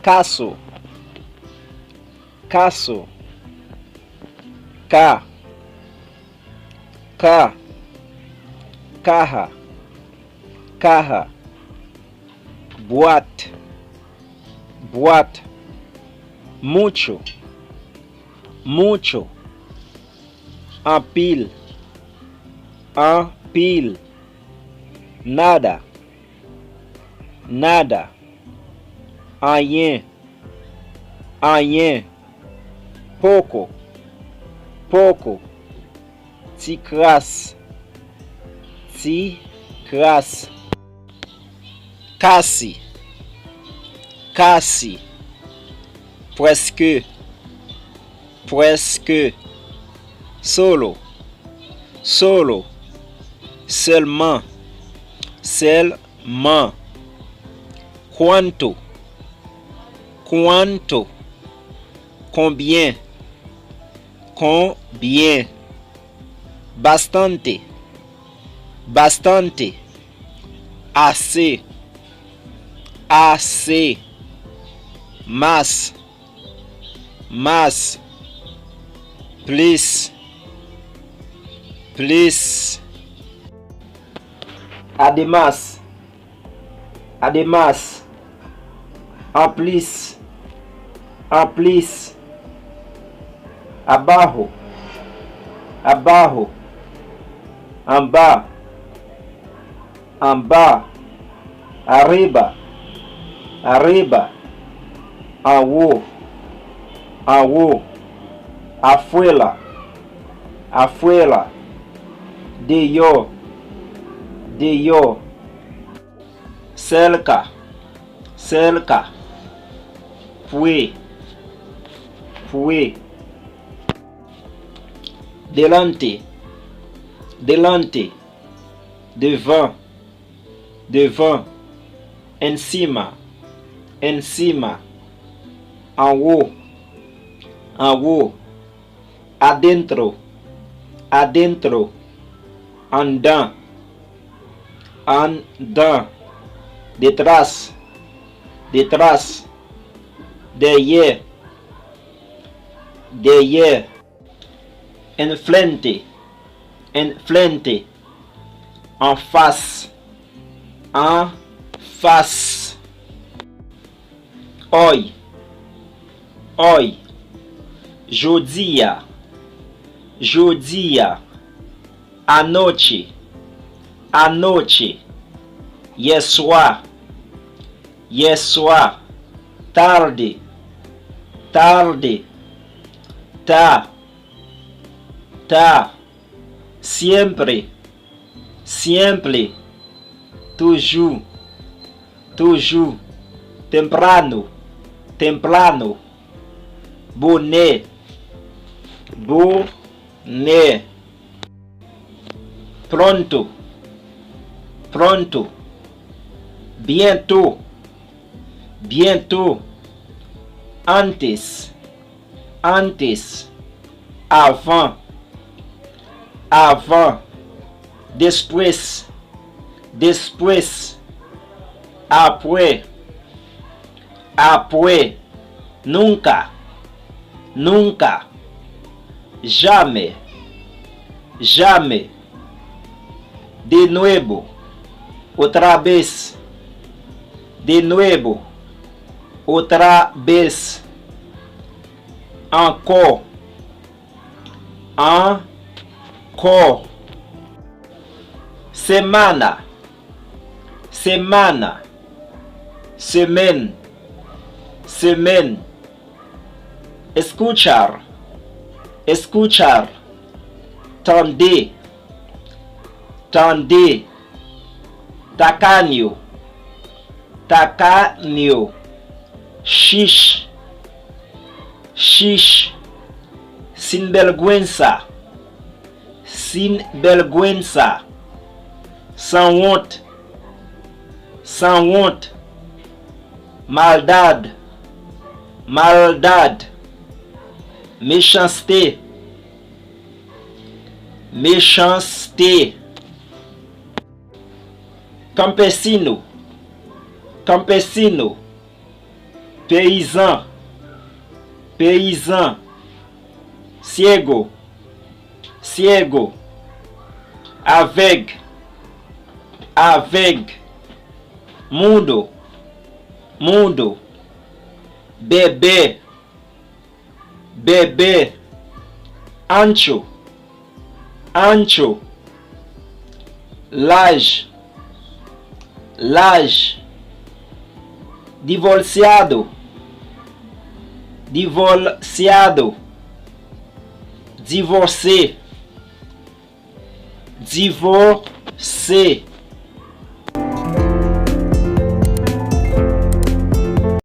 caço, caço, ca, ca, carra, carra, boate, boate, mucho, mucho, en pile, en pile, nada, nada, rien, rien, pouco, pouco, ti crasse, quasi, quasi, presque, presque, solo, solo, seulement, seulement, quanto, quanto, combien, combien, bastante, bastante, assez, assez, más, más, plus, plus, además, además, en plus, en plus, abajo, abajo, en bas, en bas, arriba, arriba, en haut, en haut, afuera, afuera, dehors, dehors, cerca, cerca, puis, puis, delante, delante, devant, devant, encima, encima, en haut, en haut, adentro, adentro, en dedans, detrás, detrás, derrière, derrière, enfrente, enfrente, en face, en face, hoy, hoy, jodia, jodia, anoche, anoche, hier soir, hier soir, tarde, tarde, ta, ta, siempre, siempre, toujours, toujours, temprano, temprano, bonnet, bonnet, pronto, pronto, bientôt, bientôt, antes, antes, avant, avant, después, después, après, après, nunca, nunca, jamais, jamais, de nuevo, otra vez, de nuevo, otra vez, encore, encore, semana, semana, semaine, semaine, escuchar, escuchar, tendez, tendez, tacaño, tacaño, shish, shish, sinvergüenza, sinvergüenza, sans honte, sans honte, maldad, maldad, méchanceté, méchanceté, campesino, campesino, paysan, paysan, ciego, ciego, aveugle, aveugle, mudo, mudo, bebê, bebê, ancho, ancho, laje, laje, divorciado, divorciado, divorcé, divorcé,